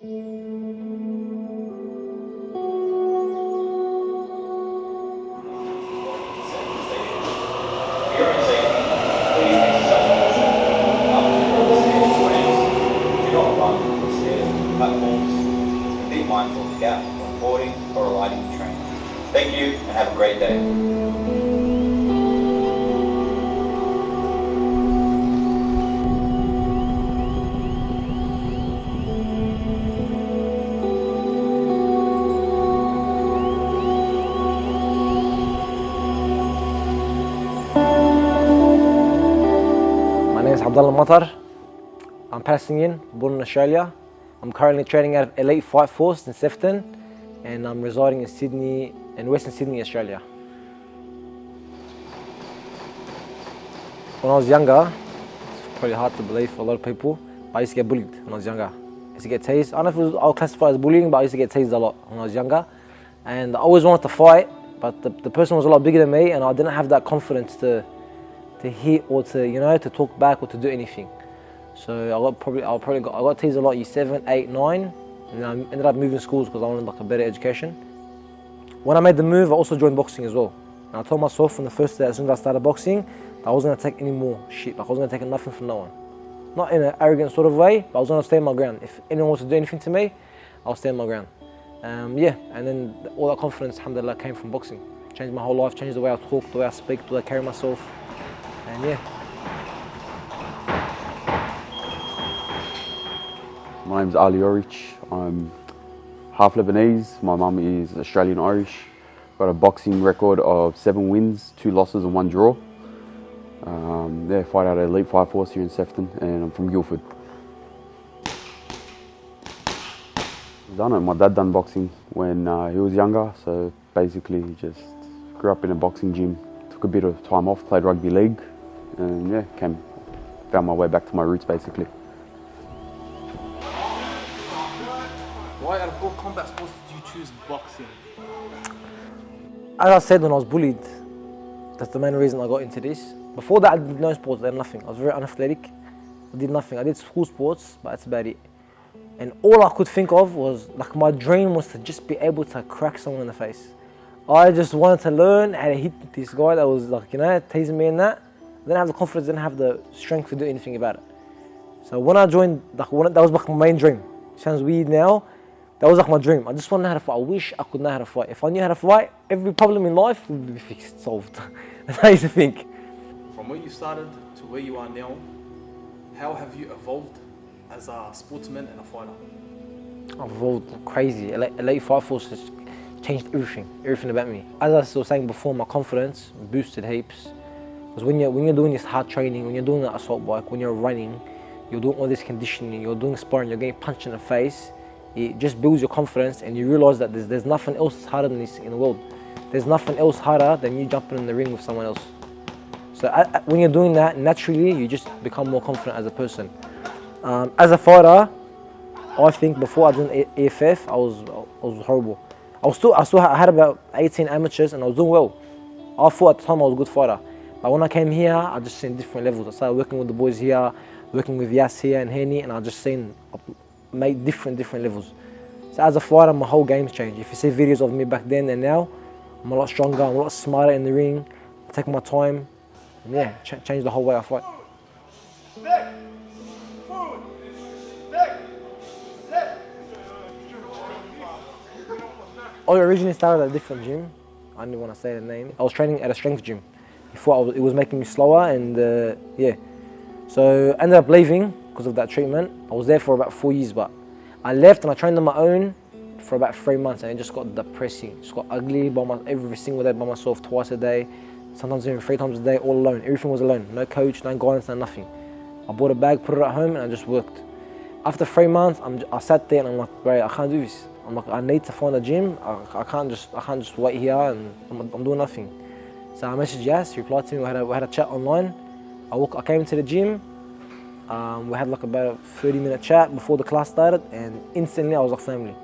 Be mindful of the gap when boarding or alighting the train. Thank you and have a great day. My name is Mounir. I'm Palestinian, born in Australia. I'm currently training at Elite Fight Force in Sefton, and I'm residing in Sydney, in Western Sydney, Australia. When I was younger, it's probably hard to believe for a lot of people, but I used to get bullied when I was younger. I used to get tased. I don't know if I'll classify it as bullying, but I used to get tased a lot when I was younger. And I always wanted to fight, but the person was a lot bigger than me, and I didn't have that confidence to hit or to talk back or to do anything. So I got teased a lot year 7, 8, 9, and I ended up moving schools because I wanted like a better education. When I made the move, I also joined boxing as well. And I told myself from the first day, as soon as I started boxing, that I wasn't gonna take any more shit. Like I wasn't gonna take nothing from no one. Not in an arrogant sort of way, but I was gonna stay my ground. If anyone wants to do anything to me, I'll stay my ground. And then all that confidence, alhamdulillah, came from boxing. Changed my whole life, changed the way I talk, the way I speak, the way I carry myself, and yeah. My name's Ali Orich. I'm half Lebanese. My mum is Australian Irish. Got a boxing record of 7 wins, 2 losses and 1 draw. Fight out at Elite Fight Force here in Sefton, and I'm from Guildford. My dad done boxing when he was younger, so basically just grew up in a boxing gym. Took a bit of time off, played rugby league, and found my way back to my roots basically. Why out of all combat sports did you choose boxing? As I said, when I was bullied, that's the main reason I got into this. Before that, I did no sports, I did nothing. I was very unathletic. I did nothing. I did school sports, but that's about it. And all I could think of was, like, my dream was to just be able to crack someone in the face. I just wanted to learn how to hit this guy that was, like, tasing me and that. I didn't have the confidence, didn't have the strength to do anything about it. So when I joined, that was like my main dream. It sounds weird now. That was like my dream. I just want to know how to fight. I wish I could know how to fight. If I knew how to fight, every problem in life would be fixed, solved. That's how I used to think. From where you started to where you are now, how have you evolved as a sportsman and a fighter? I've evolved crazy. Elite Fight Force has changed everything about me. As I was saying before, my confidence boosted heaps. Because when you're doing this hard training, when you're doing that assault bike, when you're running, you're doing all this conditioning, you're doing sparring, you're getting punched in the face, it just builds your confidence, and you realize that there's nothing else harder than this in the world. There's nothing else harder than you jumping in the ring with someone else. So when you're doing that, naturally you just become more confident as a person. As a fighter, I think before I joined EFF, I was horrible. I had about 18 amateurs and I was doing well. I thought at the time I was a good fighter. But when I came here, I just seen different levels. I started working with the boys here, working with Yas here and Henny, and I just seen made different levels. So as a fighter, my whole game's changed. If you see videos of me back then and now, I'm a lot stronger, I'm a lot smarter in the ring, I take my time, and change the whole way I fight. I originally started at a different gym. I didn't want to say the name. I was training at a strength gym. Before it was making me slower, and so I ended up leaving because of that treatment. I was there for about 4 years, but I left and I trained on my own for about 3 months, and it just got depressing. It just got ugly every single day by myself, twice a day, sometimes even 3 times a day, all alone. Everything was alone. No coach, no guidance, no nothing. I bought a bag, put it at home, and I just worked. After 3 months, I sat there and I'm like, great, I can't do this. I'm like, I need to find a gym. I can't just wait here and I'm doing nothing. So I messaged Yas, he replied to me. We had a chat online. I came into the gym. We had like about a 30-minute chat before the class started, and instantly I was like family.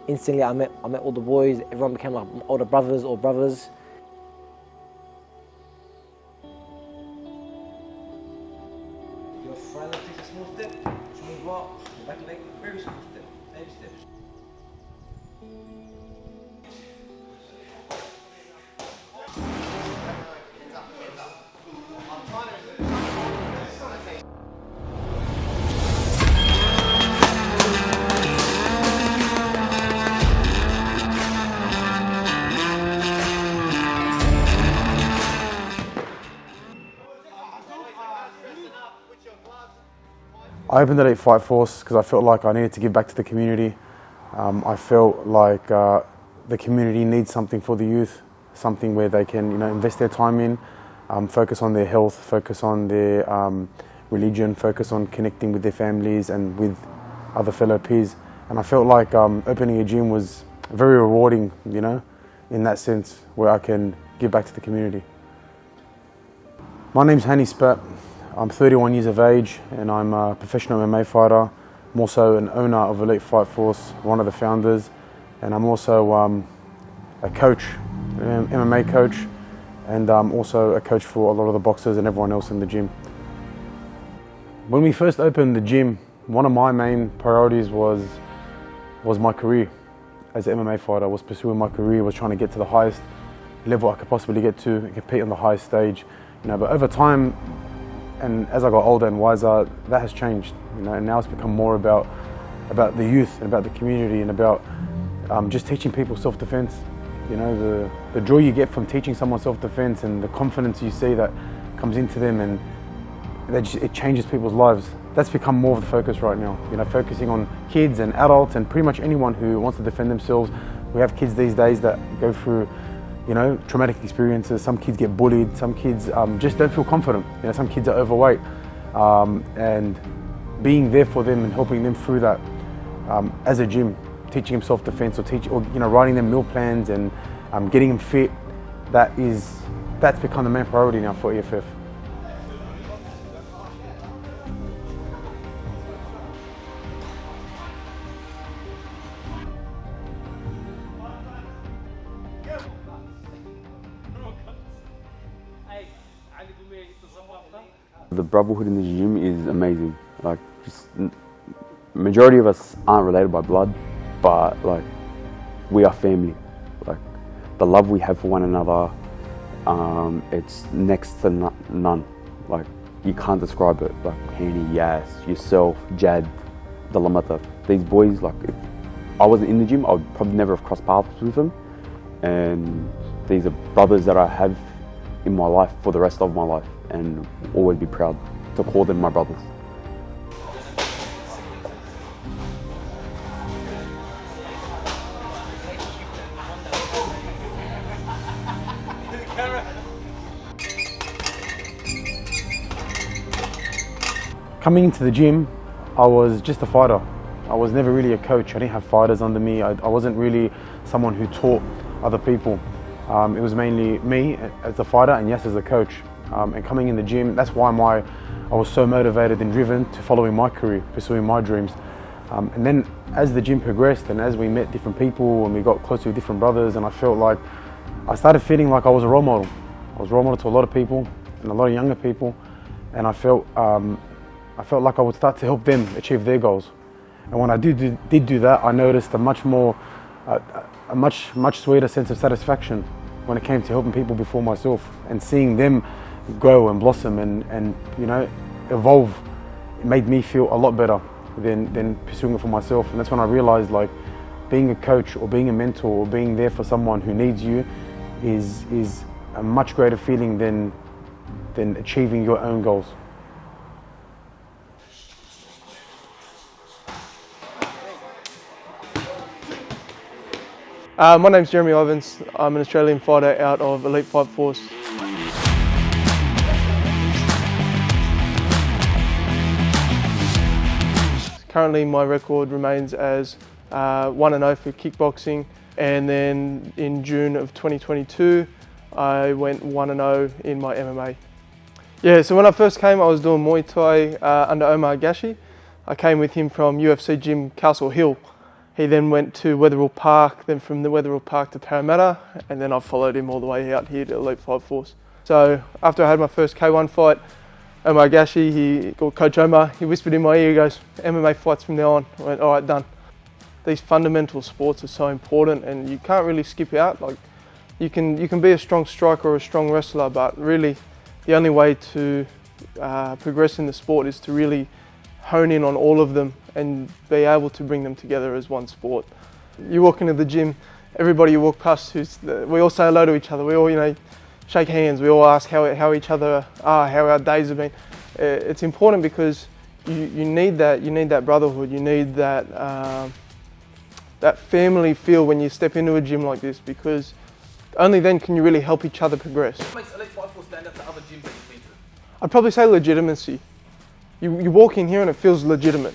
Instantly I met all the boys. Everyone became like older brothers or brothers. Your front leg takes a small step, which means what? Your back leg, very small step. I opened Elite Fight Force because I felt like I needed to give back to the community. I felt like the community needs something for the youth, something where they can, invest their time in, focus on their health, focus on their religion, focus on connecting with their families and with other fellow peers. And I felt like opening a gym was very rewarding, in that sense, where I can give back to the community. My name's Hani Spat. I'm 31 years of age and I'm a professional MMA fighter. I'm also an owner of Elite Fight Force, one of the founders, and I'm also a coach, an MMA coach, and I'm also a coach for a lot of the boxers and everyone else in the gym. When we first opened the gym, one of my main priorities was my career as an MMA fighter. I was pursuing my career, was trying to get to the highest level I could possibly get to and compete on the highest stage. But over time, and as I got older and wiser, that has changed. And now it's become more about the youth and about the community and about just teaching people self-defense. The joy you get from teaching someone self-defense and the confidence you see that comes into them, and it changes people's lives. That's become more of the focus right now. Focusing on kids and adults and pretty much anyone who wants to defend themselves. We have kids these days that go through traumatic experiences. Some kids get bullied, some kids just don't feel confident. Some kids are overweight, and being there for them and helping them through that as a gym, teaching them self-defense or writing them meal plans and getting them fit, that's become the main priority now for EFF. The brotherhood in the gym is amazing. Majority of us aren't related by blood, but we are family. The love we have for one another, it's next to none. You can't describe it. Hani, Yas, yourself, Jad, the Lamata. These boys, if I wasn't in the gym, I would probably never have crossed paths with them. And these are brothers that I have in my life for the rest of my life, and always be proud to call them my brothers. Coming into the gym, I was just a fighter. I was never really a coach. I didn't have fighters under me. I wasn't really someone who taught other people. It was mainly me as a fighter and Yes as a coach. And coming in the gym, that's why I was so motivated and driven to following my career, pursuing my dreams. And then as the gym progressed and as we met different people and we got close to different brothers, and I started feeling like I was a role model. I was a role model to a lot of people and a lot of younger people, and I felt like I would start to help them achieve their goals. And when I did do that, I noticed a much sweeter sense of satisfaction when it came to helping people before myself and seeing them grow and blossom and evolve. It made me feel a lot better than pursuing it for myself. And that's when I realized being a coach or being a mentor or being there for someone who needs you is a much greater feeling than achieving your own goals. My name's Jeremy Ivans. I'm an Australian fighter out of Elite Fight Force. Currently my record remains as 1-0 for kickboxing, and then in June of 2022 I went 1-0 in my MMA. Yeah, so when I first came I was doing Muay Thai under Omar Gashi. I came with him from UFC gym Castle Hill. He then went to Wetherill Park, then from the Wetherill Park to Parramatta, and then I followed him all the way out here to Elite Fight Force. So after I had my first K1 fight, Omar Gashi, Coach Omar, he whispered in my ear, he goes, MMA fights from now on. I went, all right, done. these fundamental sports are so important, and you can't really skip out. Like, you can be a strong striker or a strong wrestler, but really the only way to progress in the sport is to really hone in on all of them and be able to bring them together as one sport. You walk into the gym, everybody you walk past, we all say hello to each other. We all, shake hands. We all ask how each other are, how our days have been. It's important because you need that. You need that brotherhood. You need that that family feel when you step into a gym like this, because only then can you really help each other progress. What makes Elite Fight Force stand out to other gyms that you've been to? I'd probably say legitimacy. You walk in here and it feels legitimate.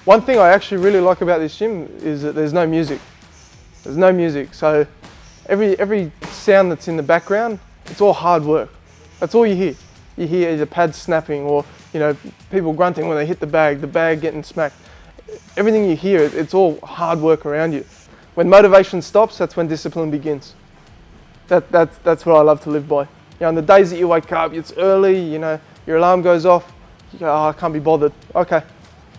One thing I actually really like about this gym is that there's no music. There's no music, so every sound that's in the background, it's all hard work. That's all you hear. You hear either pads snapping or people grunting when they hit the bag getting smacked. Everything you hear, it's all hard work around you. When motivation stops, that's when discipline begins. That's what I love to live by. On the days that you wake up, it's early, your alarm goes off, you go, oh, I can't be bothered. Okay,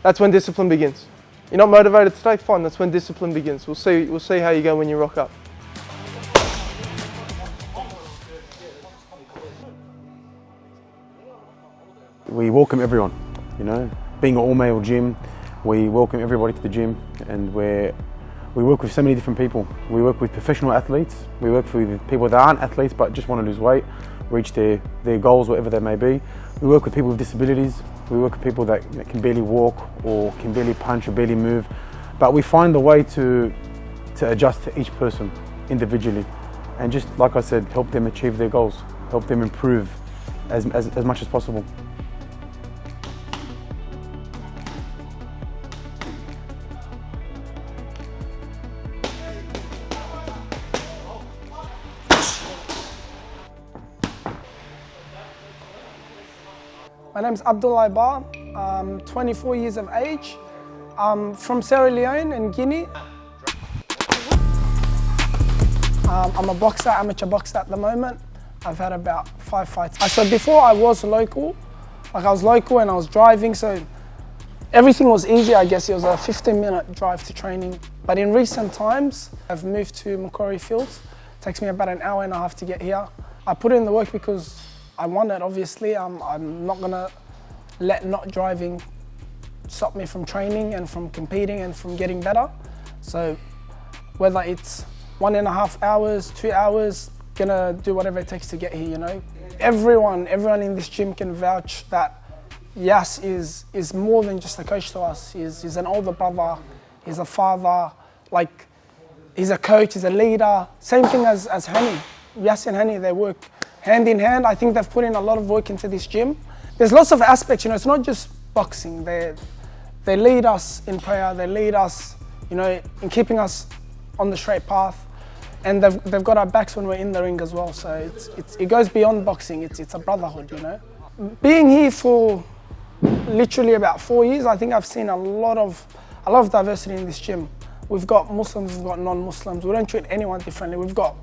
that's when discipline begins. You're not motivated today, fine, that's when discipline begins. We'll see how you go when you rock up. We welcome everyone, being an all-male gym, we welcome everybody to the gym, and we work with so many different people. We work with professional athletes, we work with people that aren't athletes but just want to lose weight, reach their goals, whatever they may be. We work with people with disabilities, we work with people that can barely walk or can barely punch or barely move, but we find a way to adjust to each person individually, and just like I said, help them achieve their goals, help them improve as much as possible. My name's Abdullah Bar. I'm 24 years of age. I'm from Sierra Leone in Guinea. I'm a boxer, amateur boxer at the moment. I've had about 5 fights. So before I was local, I was local and I was driving, so everything was easy, I guess. It was a 15-minute drive to training. But in recent times, I've moved to Macquarie Fields. It takes me about an hour and a half to get here. I put in the work because I want it, obviously. I'm not gonna let not driving stop me from training and from competing and from getting better. So whether it's 1.5 hours, 2 hours, gonna do whatever it takes to get here, Everyone in this gym can vouch that Yas is more than just a coach to us. He's an older brother, he's a father, he's a coach, he's a leader. Same thing as Hani. Yas and Hani, they work hand in hand. I think they've put in a lot of work into this gym. There's lots of aspects, it's not just boxing. They lead us in prayer, they lead us, in keeping us on the straight path. And they've got our backs when we're in the ring as well. So it goes beyond boxing, it's a brotherhood, Being here for literally about 4 years, I think I've seen a lot of diversity in this gym. We've got Muslims, we've got non-Muslims. We don't treat anyone differently. We've got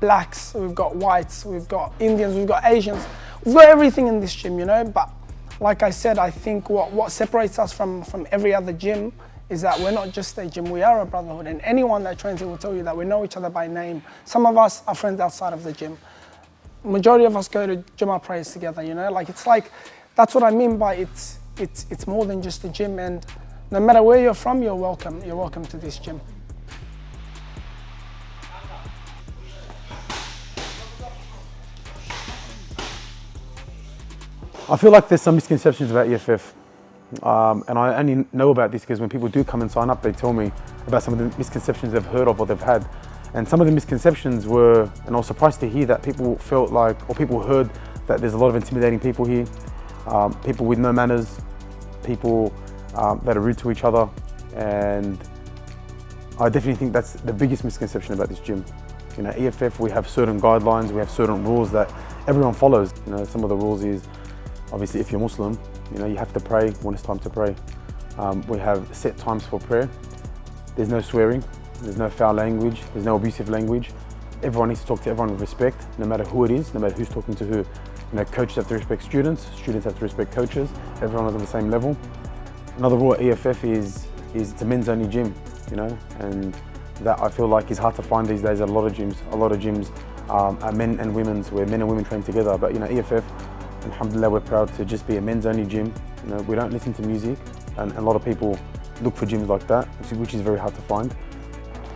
blacks, we've got whites, we've got Indians, we've got Asians. We've got everything in this gym, But like I said, I think what separates us from every other gym is that we're not just a gym, we are a brotherhood. And anyone that trains here will tell you that we know each other by name. Some of us are friends outside of the gym. Majority of us go to Jummah prayers together, that's what I mean by it's more than just a gym, and no matter where you're from, you're welcome to this gym. I feel like there's some misconceptions about EFF, and I only know about this because when people do come and sign up, they tell me about some of the misconceptions they've heard of or they've had. And some of the misconceptions were, and I was surprised to hear that people felt like, or people heard that there's a lot of intimidating people here, people with no manners, people that are rude to each other, and I definitely think that's the biggest misconception about this gym. EFF, we have certain guidelines, we have certain rules that everyone follows. Some of the rules is, obviously, if you're Muslim, you have to pray when it's time to pray. We have set times for prayer. There's no swearing, there's no foul language, there's no abusive language. Everyone needs to talk to everyone with respect, no matter who it is, no matter who's talking to who. Coaches have to respect students, students have to respect coaches, everyone is on the same level. Another rule at EFF is it's a men's only gym. you know, and that I feel like is hard to find these days at a lot of gyms. A lot of gyms are men and women's, where men and women train together. But you know, EFF, alhamdulillah, we're proud to just be a men's only gym. You know, we don't listen to music, and a lot of people look for gyms like that, which is very hard to find.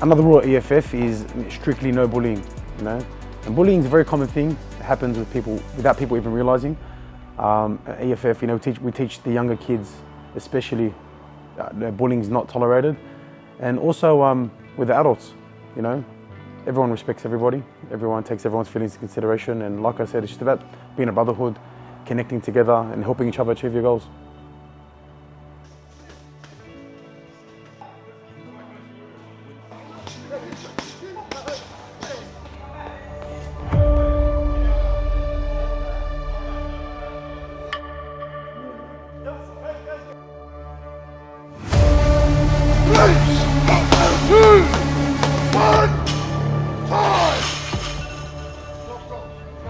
Another rule at EFF is strictly no bullying, you know. And bullying is a very common thing. It happens with people without people even realizing. At EFF, you know, we teach the younger kids, especially, bullying is not tolerated. And also with the adults, you know, everyone respects everybody. Everyone takes everyone's feelings into consideration. And like I said, it's just about being a brotherhood, connecting together and helping each other achieve your goals.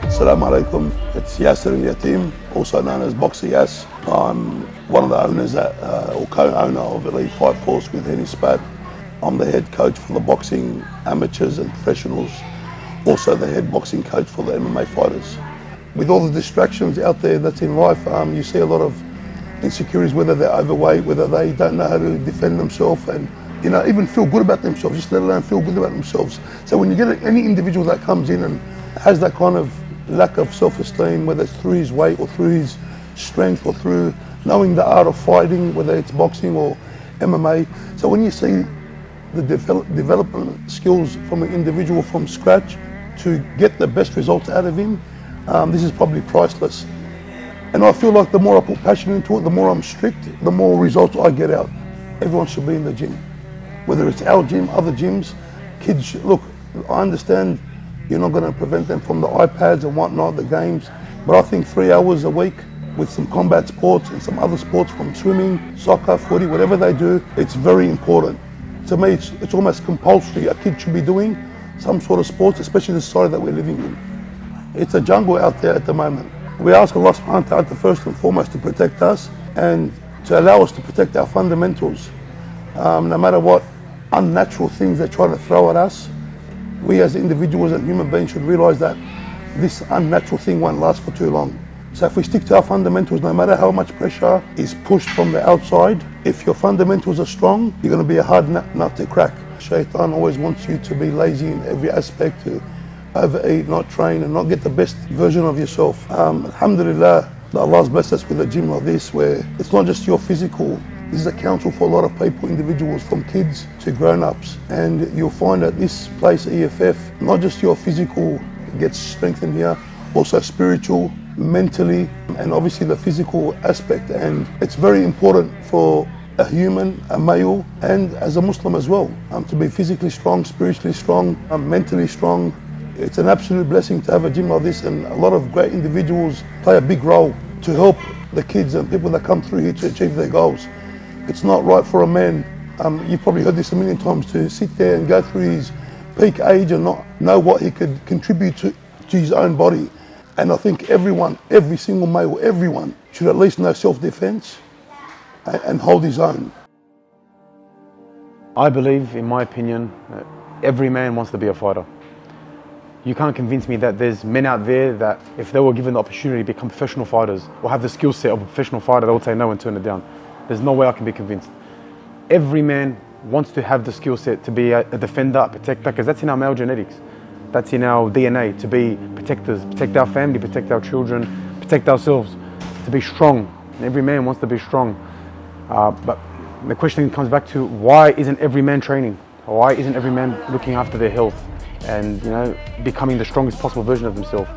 Assalamu alaikum. It's Yasser Yatim, also known as Boxer Yas. I'm one of the owners or co-owner of Elite Fight Force with Henny Spat. I'm the head coach for the boxing amateurs and professionals, also the head boxing coach for the MMA fighters. With all the distractions out there that's in life, you see a lot of insecurities, whether they're overweight, whether they don't know how to defend themselves, and you know, even feel good about themselves, just let alone feel good about themselves. So when you get any individual that comes in and has that kind of lack of self-esteem, whether it's through his weight or through his strength or through knowing the art of fighting, whether it's boxing or MMA. So when you see the development skills from an individual from scratch to get the best results out of him, this is probably priceless. And I feel like the more I put passion into it, the more I'm strict, the more results I get out. Everyone should be in the gym. Whether it's our gym, other gyms, kids, look, I understand you're not going to prevent them from the iPads and whatnot, the games, but I think 3 hours a week with some combat sports and some other sports from swimming, soccer, footy, whatever they do, it's very important. To me, it's almost compulsory. A kid should be doing some sort of sports, especially the society that we're living in. It's a jungle out there at the moment. We ask Allah subhanahu wa ta'ala first and foremost to protect us and to allow us to protect our fundamentals. No matter what unnatural things they're trying to throw at us, we as individuals and human beings should realise that this unnatural thing won't last for too long. So if we stick to our fundamentals, no matter how much pressure is pushed from the outside, if your fundamentals are strong, you're going to be a hard nut to crack. Shaitan always wants you to be lazy in every aspect, to overeat, not train, and not get the best version of yourself. Alhamdulillah, that Allah's blessed us with a gym like this, where it's not just your physical. This is a counsel for a lot of people, individuals, from kids to grown-ups. And you'll find at this place, EFF, not just your physical gets strengthened here, also spiritual, mentally, and obviously the physical aspect. And it's very important for a human, a male, and as a Muslim as well, to be physically strong, spiritually strong, mentally strong. It's an absolute blessing to have a gym like this, and a lot of great individuals play a big role to help the kids and people that come through here to achieve their goals. It's not right for a man, you've probably heard this a million times, to sit there and go through his peak age and not know what he could contribute to his own body. And I think everyone, every single male, everyone should at least know self-defense and hold his own. I believe, in my opinion, every man wants to be a fighter. You can't convince me that there's men out there that if they were given the opportunity to become professional fighters or have the skill set of a professional fighter, they would say no and turn it down. There's no way I can be convinced. Every man wants to have the skill set to be a defender, a protector, because that's in our male genetics. That's in our DNA, to be protectors, protect our family, protect our children, protect ourselves, to be strong. And every man wants to be strong. But the question comes back to, why isn't every man training? Why isn't every man looking after their health and, you know, becoming the strongest possible version of themselves?